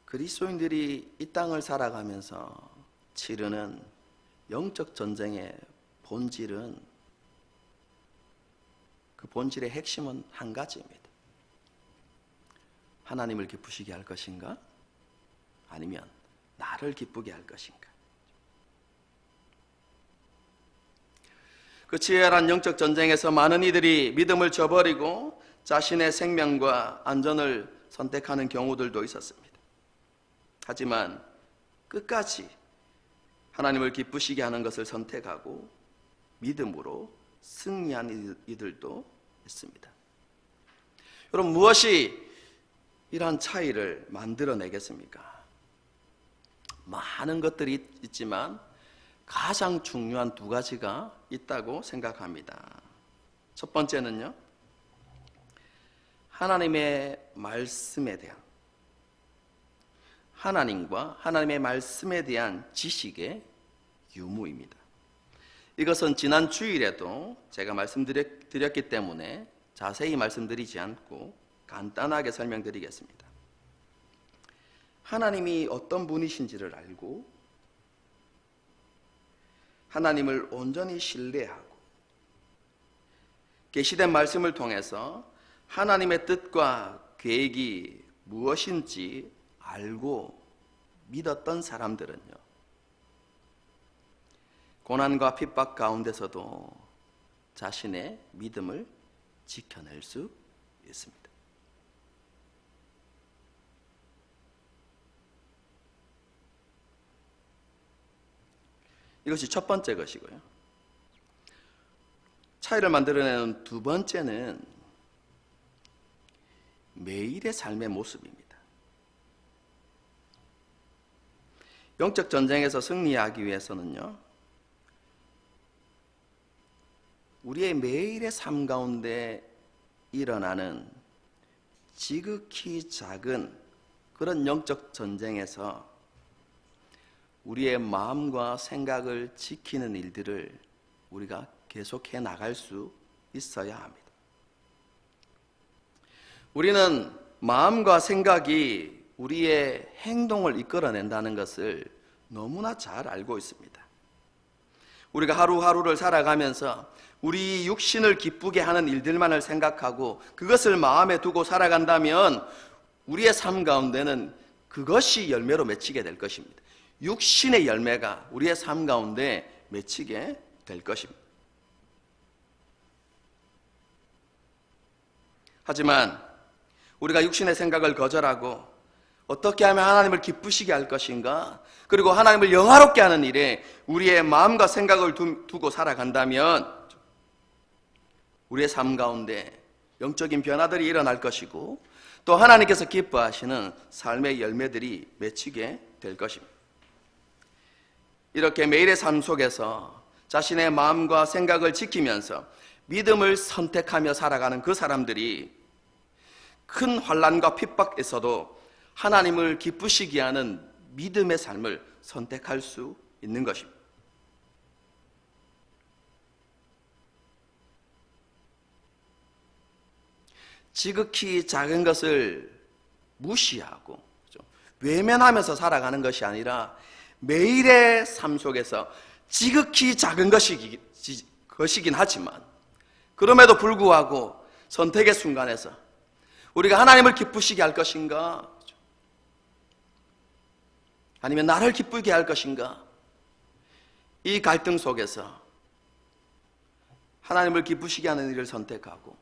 그리스도인들이 이 땅을 살아가면서 치르는 영적 전쟁의 본질은, 그 본질의 핵심은 한 가지입니다. 하나님을 기쁘시게 할 것인가? 아니면 나를 기쁘게 할 것인가? 그 치열한 영적 전쟁에서 많은 이들이 믿음을 저버리고 자신의 생명과 안전을 선택하는 경우들도 있었습니다. 하지만 끝까지 하나님을 기쁘시게 하는 것을 선택하고 믿음으로 승리한 이들도 있습니다. 여러분, 무엇이 이러한 차이를 만들어내겠습니까? 많은 것들이 있지만 가장 중요한 두 가지가 있다고 생각합니다. 첫 번째는요, 하나님의 말씀에 대한, 하나님과 하나님의 말씀에 대한 지식의 유무입니다. 이것은 지난 주일에도 제가 말씀드렸기 때문에 자세히 말씀드리지 않고 간단하게 설명드리겠습니다. 하나님이 어떤 분이신지를 알고 하나님을 온전히 신뢰하고 계시된 말씀을 통해서 하나님의 뜻과 계획이 무엇인지 알고 믿었던 사람들은요, 고난과 핍박 가운데서도 자신의 믿음을 지켜낼 수 있습니다. 이것이 첫 번째 것이고요. 차이를 만들어내는 두 번째는 매일의 삶의 모습입니다. 영적 전쟁에서 승리하기 위해서는요, 우리의 매일의 삶 가운데 일어나는 지극히 작은 그런 영적 전쟁에서 우리의 마음과 생각을 지키는 일들을 우리가 계속해 나갈 수 있어야 합니다. 우리는 마음과 생각이 우리의 행동을 이끌어낸다는 것을 너무나 잘 알고 있습니다. 우리가 하루하루를 살아가면서 우리 육신을 기쁘게 하는 일들만을 생각하고 그것을 마음에 두고 살아간다면 우리의 삶 가운데는 그것이 열매로 맺히게 될 것입니다. 육신의 열매가 우리의 삶 가운데 맺히게 될 것입니다. 하지만 우리가 육신의 생각을 거절하고 어떻게 하면 하나님을 기쁘시게 할 것인가, 그리고 하나님을 영화롭게 하는 일에 우리의 마음과 생각을 두고 살아간다면 우리의 삶 가운데 영적인 변화들이 일어날 것이고 또 하나님께서 기뻐하시는 삶의 열매들이 맺히게 될 것입니다. 이렇게 매일의 삶 속에서 자신의 마음과 생각을 지키면서 믿음을 선택하며 살아가는 그 사람들이 큰 환난과 핍박에서도 하나님을 기쁘시게 하는 믿음의 삶을 선택할 수 있는 것입니다. 지극히 작은 것을 무시하고 외면하면서 살아가는 것이 아니라 매일의 삶 속에서 지극히 작은 것이긴 하지만 그럼에도 불구하고 선택의 순간에서 우리가 하나님을 기쁘시게 할 것인가, 아니면 나를 기쁘게 할 것인가, 이 갈등 속에서 하나님을 기쁘시게 하는 일을 선택하고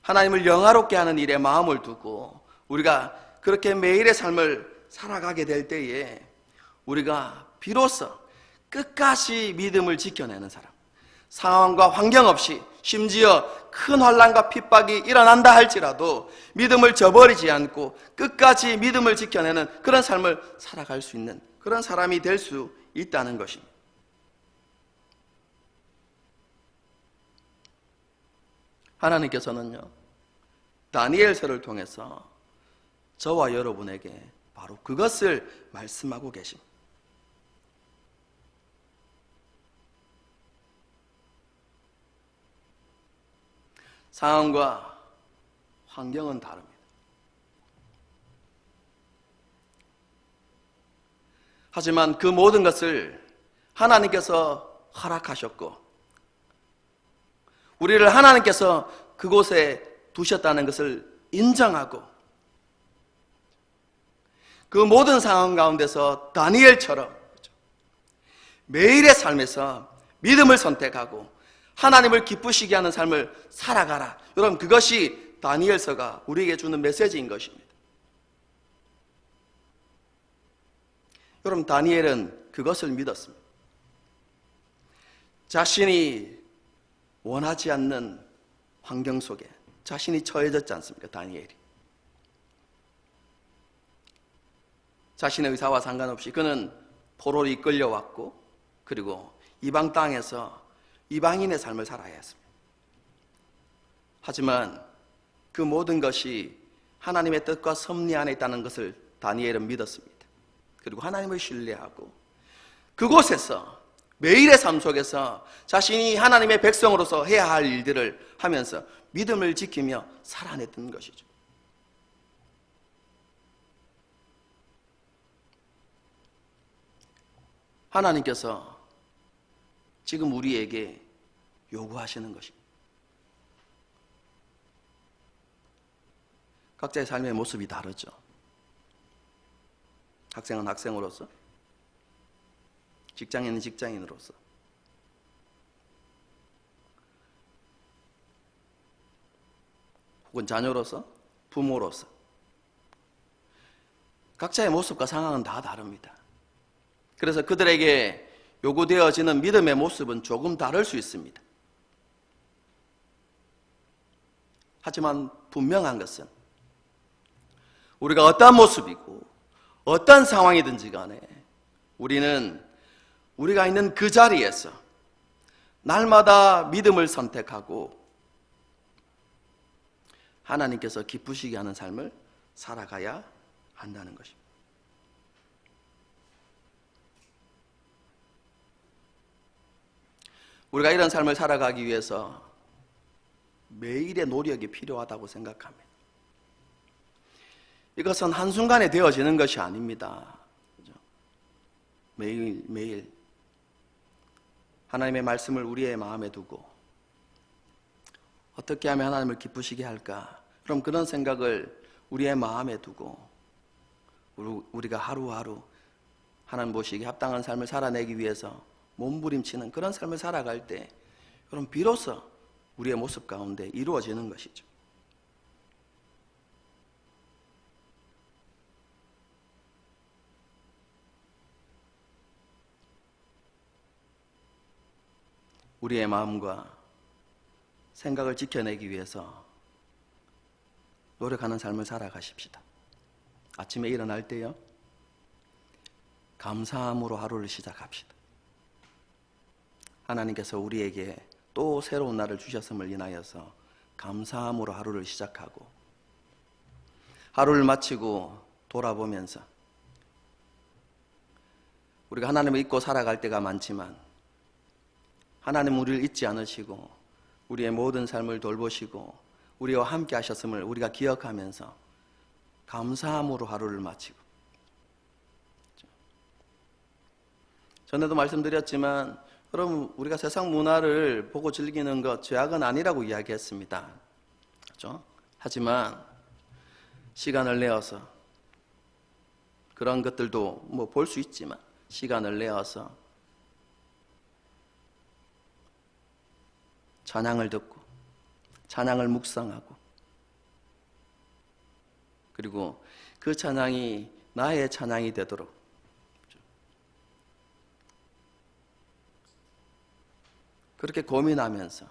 하나님을 영화롭게 하는 일에 마음을 두고 우리가 그렇게 매일의 삶을 살아가게 될 때에 우리가 비로소 끝까지 믿음을 지켜내는 사람, 상황과 환경 없이 심지어 큰 환난과 핍박이 일어난다 할지라도 믿음을 저버리지 않고 끝까지 믿음을 지켜내는 그런 삶을 살아갈 수 있는 그런 사람이 될 수 있다는 것입니다. 하나님께서는요, 다니엘서를 통해서 저와 여러분에게 바로 그것을 말씀하고 계십니다. 상황과 환경은 다릅니다. 하지만 그 모든 것을 하나님께서 허락하셨고 우리를 하나님께서 그곳에 두셨다는 것을 인정하고 그 모든 상황 가운데서 다니엘처럼 매일의 삶에서 믿음을 선택하고 하나님을 기쁘시게 하는 삶을 살아가라. 여러분, 그것이 다니엘서가 우리에게 주는 메시지인 것입니다. 여러분, 다니엘은 그것을 믿었습니다. 자신이 원하지 않는 환경 속에 자신이 처해졌지 않습니까? 다니엘이. 자신의 의사와 상관없이 그는 포로로 이끌려왔고 그리고 이방 땅에서 이방인의 삶을 살아야 했습니다. 하지만 그 모든 것이 하나님의 뜻과 섭리 안에 있다는 것을 다니엘은 믿었습니다. 그리고 하나님을 신뢰하고 그곳에서 매일의 삶 속에서 자신이 하나님의 백성으로서 해야 할 일들을 하면서 믿음을 지키며 살아냈던 것이죠. 하나님께서 지금 우리에게 요구하시는 것입니다. 각자의 삶의 모습이 다르죠. 학생은 학생으로서, 직장인은 직장인으로서, 혹은 자녀로서, 부모로서 각자의 모습과 상황은 다 다릅니다. 그래서 그들에게 요구되어지는 믿음의 모습은 조금 다를 수 있습니다. 하지만 분명한 것은 우리가 어떠한 모습이고 어떤 상황이든지 간에 우리는 우리가 있는 그 자리에서 날마다 믿음을 선택하고 하나님께서 기쁘시게 하는 삶을 살아가야 한다는 것입니다. 우리가 이런 삶을 살아가기 위해서 매일의 노력이 필요하다고 생각합니다. 이것은 한순간에 되어지는 것이 아닙니다. 매일 하나님의 말씀을 우리의 마음에 두고 어떻게 하면 하나님을 기쁘시게 할까? 그럼 그런 생각을 우리의 마음에 두고 우리가 하루하루 하나님 보시기에 합당한 삶을 살아내기 위해서 몸부림치는 그런 삶을 살아갈 때 그럼 비로소 우리의 모습 가운데 이루어지는 것이죠. 우리의 마음과 생각을 지켜내기 위해서 노력하는 삶을 살아가십시다. 아침에 일어날 때요, 감사함으로 하루를 시작합시다. 하나님께서 우리에게 또 새로운 날을 주셨음을 인하여서 감사함으로 하루를 시작하고 하루를 마치고 돌아보면서 우리가 하나님을 잊고 살아갈 때가 많지만 하나님은 우리를 잊지 않으시고 우리의 모든 삶을 돌보시고 우리와 함께 하셨음을 우리가 기억하면서 감사함으로 하루를 마치고, 전에도 말씀드렸지만 여러분, 우리가 세상 문화를 보고 즐기는 것 죄악은 아니라고 이야기했습니다. 그렇죠? 하지만 시간을 내어서 그런 것들도 뭐 볼 수 있지만 시간을 내어서 찬양을 듣고 찬양을 묵상하고 그리고 그 찬양이 나의 찬양이 되도록 그렇게 고민하면서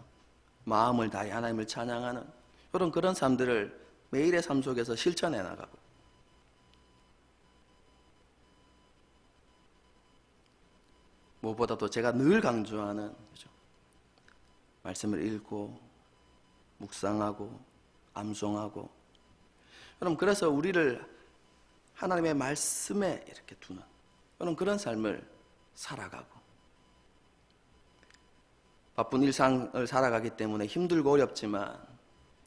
마음을 다해 하나님을 찬양하는 그런 삶들을 매일의 삶 속에서 실천해 나가고, 무엇보다도 제가 늘 강조하는 말씀을 읽고 묵상하고 암송하고, 여러분, 그래서 우리를 하나님의 말씀에 이렇게 두는 그런 삶을 살아가고, 바쁜 일상을 살아가기 때문에 힘들고 어렵지만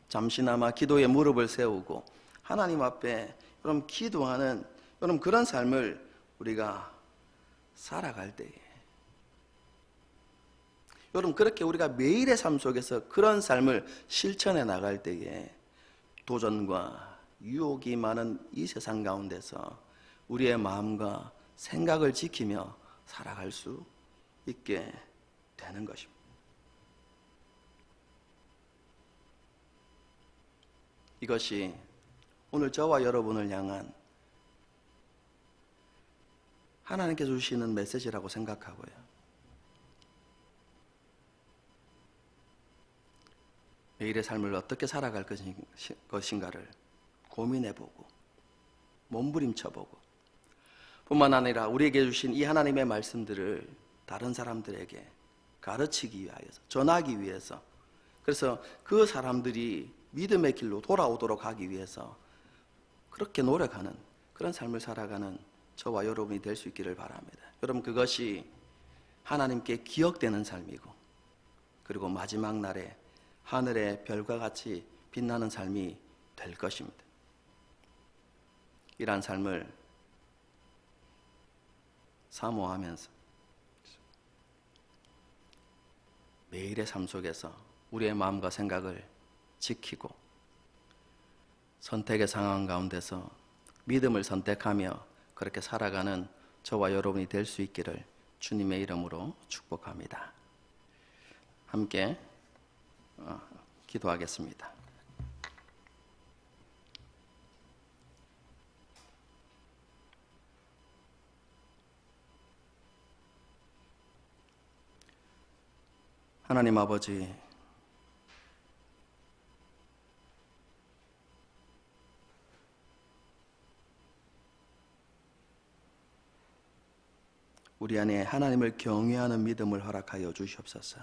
잠시나마 기도에 무릎을 세우고 하나님 앞에 그럼 기도하는 그런 삶을 우리가 살아갈 때에, 여러분, 그렇게 우리가 매일의 삶 속에서 그런 삶을 실천해 나갈 때에 도전과 유혹이 많은 이 세상 가운데서 우리의 마음과 생각을 지키며 살아갈 수 있게 되는 것입니다. 이것이 오늘 저와 여러분을 향한 하나님께서 주시는 메시지라고 생각하고요. 매일의 삶을 어떻게 살아갈 것인가를 고민해보고 몸부림쳐보고, 뿐만 아니라 우리에게 주신 이 하나님의 말씀들을 다른 사람들에게 가르치기 위하여서, 전하기 위해서, 그래서 그 사람들이 믿음의 길로 돌아오도록 하기 위해서 그렇게 노력하는 그런 삶을 살아가는 저와 여러분이 될 수 있기를 바랍니다. 여러분, 그것이 하나님께 기억되는 삶이고, 그리고 마지막 날에 하늘의 별과 같이 빛나는 삶이 될 것입니다. 이러한 삶을 사모하면서 매일의 삶 속에서 우리의 마음과 생각을 지키고 선택의 상황 가운데서 믿음을 선택하며 그렇게 살아가는 저와 여러분이 될 수 있기를 주님의 이름으로 축복합니다. 함께 기도하겠습니다. 하나님 아버지, 우리 안에 하나님을 경외하는 믿음을 허락하여 주시옵소서.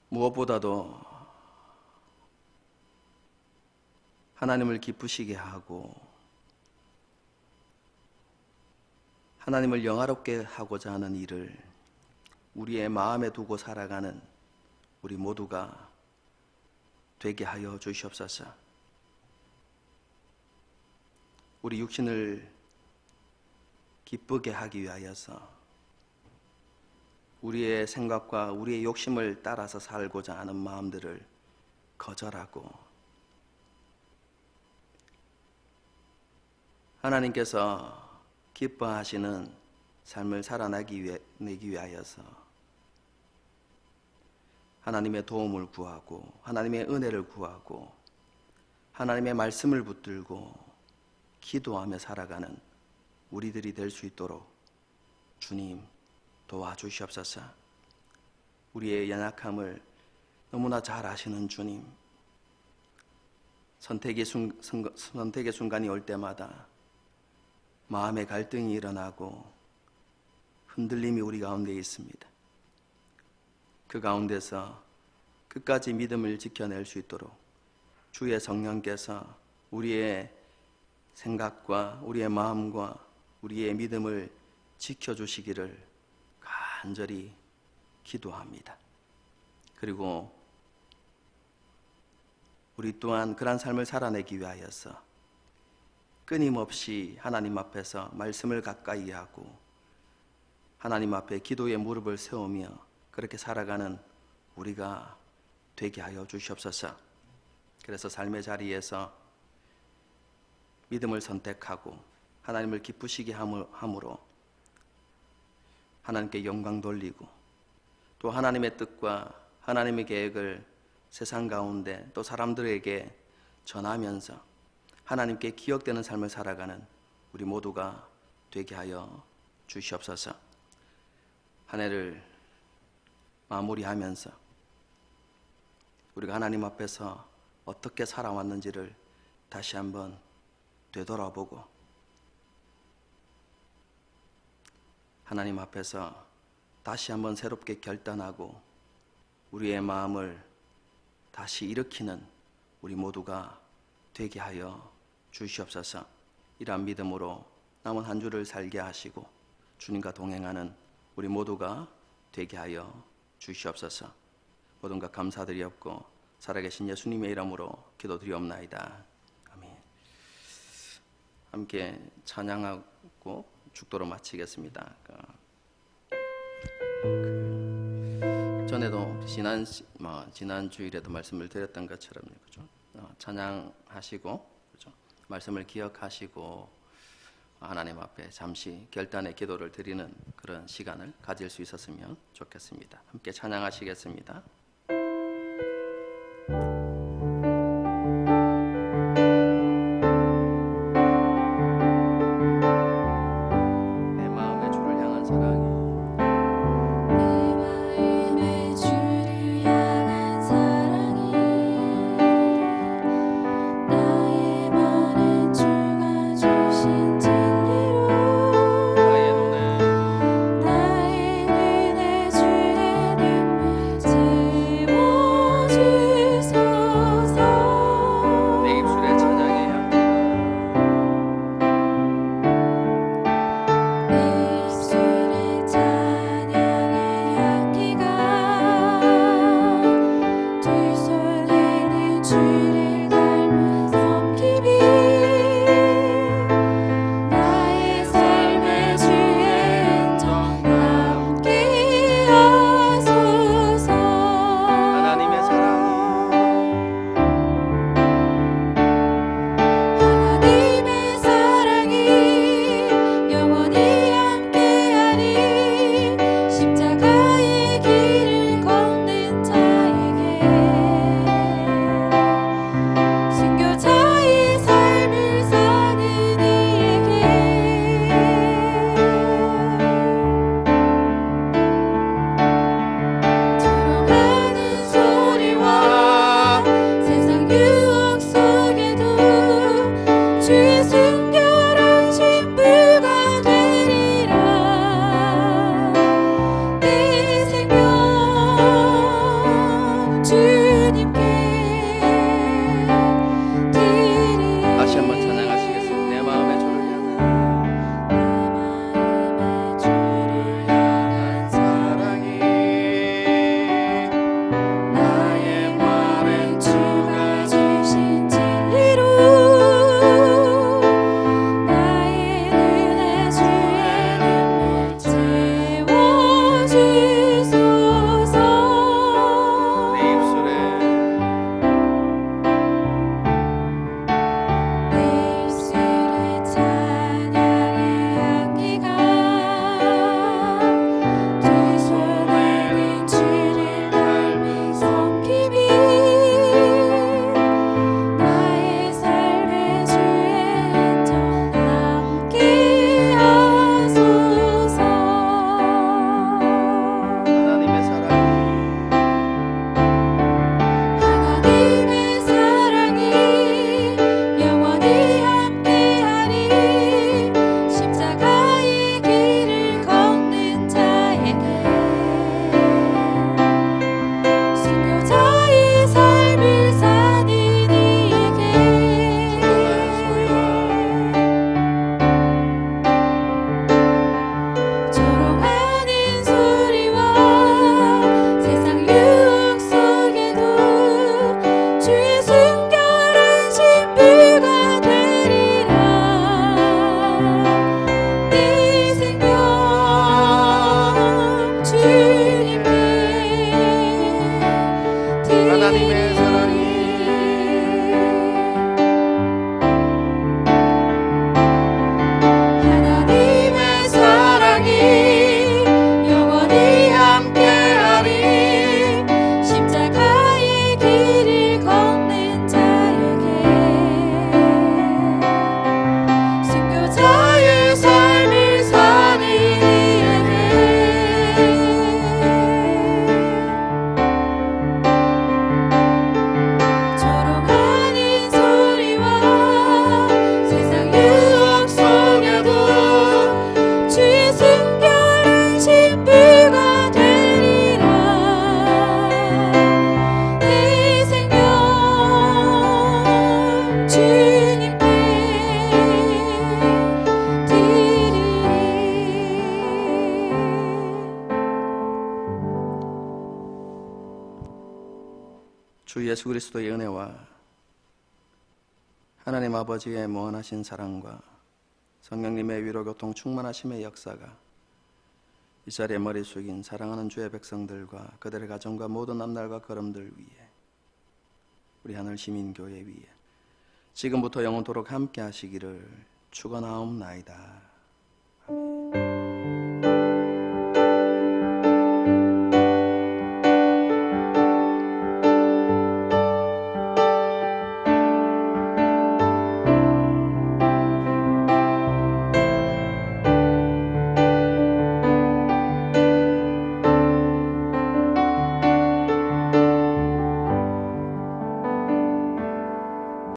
무엇보다도 하나님을 기쁘시게 하고 하나님을 영화롭게 하고자 하는 일을 우리의 마음에 두고 살아가는 우리 모두가 되게 하여 주시옵소서. 우리 육신을 기쁘게 하기 위하여서 우리의 생각과 우리의 욕심을 따라서 살고자 하는 마음들을 거절하고 하나님께서 기뻐하시는 삶을 살아내기 위하여서 하나님의 도움을 구하고 하나님의 은혜를 구하고 하나님의 말씀을 붙들고 기도하며 살아가는 우리들이 될 수 있도록 주님 도와주시옵소서. 우리의 연약함을 너무나 잘 아시는 주님, 선택의 순간이 올 때마다 마음의 갈등이 일어나고 흔들림이 우리 가운데 있습니다. 그 가운데서 끝까지 믿음을 지켜낼 수 있도록 주의 성령께서 우리의 생각과 우리의 마음과 우리의 믿음을 지켜주시기를 간절히 기도합니다. 그리고 우리 또한 그런 삶을 살아내기 위하여서 끊임없이 하나님 앞에서 말씀을 가까이 하고 하나님 앞에 기도의 무릎을 세우며 그렇게 살아가는 우리가 되게 하여 주시옵소서. 그래서 삶의 자리에서 믿음을 선택하고 하나님을 기쁘시게 함으로 하나님께 영광 돌리고 또 하나님의 뜻과 하나님의 계획을 세상 가운데 또 사람들에게 전하면서 하나님께 기억되는 삶을 살아가는 우리 모두가 되게 하여 주시옵소서. 한 해를 마무리하면서 우리가 하나님 앞에서 어떻게 살아왔는지를 다시 한번 되돌아보고 하나님 앞에서 다시 한번 새롭게 결단하고 우리의 마음을 다시 일으키는 우리 모두가 되게 하여 주시옵소서. 이러한 믿음으로 남은 한 주를 살게 하시고 주님과 동행하는 우리 모두가 되게 하여 주시옵소서. 모든 것 감사드리옵고 살아계신 예수님의 이름으로 기도드리옵나이다. 아멘. 함께 찬양하고 축도로 마치겠습니다. 전에도 지난 주일에도 말씀을 드렸던 것처럼 그죠? 찬양하시고 그죠? 말씀을 기억하시고 하나님 앞에 잠시 결단의 기도를 드리는 그런 시간을 가질 수 있었으면 좋겠습니다. 함께 찬양하시겠습니다. 나의 눈에 주의 눈물 예수 그리스도의 은혜와 하나님 아버지의 무한하신 사랑과 성령님의 위로 교통 충만하심의 역사가 이 자리에 머리 숙인 사랑하는 주의 백성들과 그들의 가정과 모든 앞날과 걸음들 위에, 우리 하늘 시민교회 위에 지금부터 영원토록 함께 하시기를 축원하옵나이다.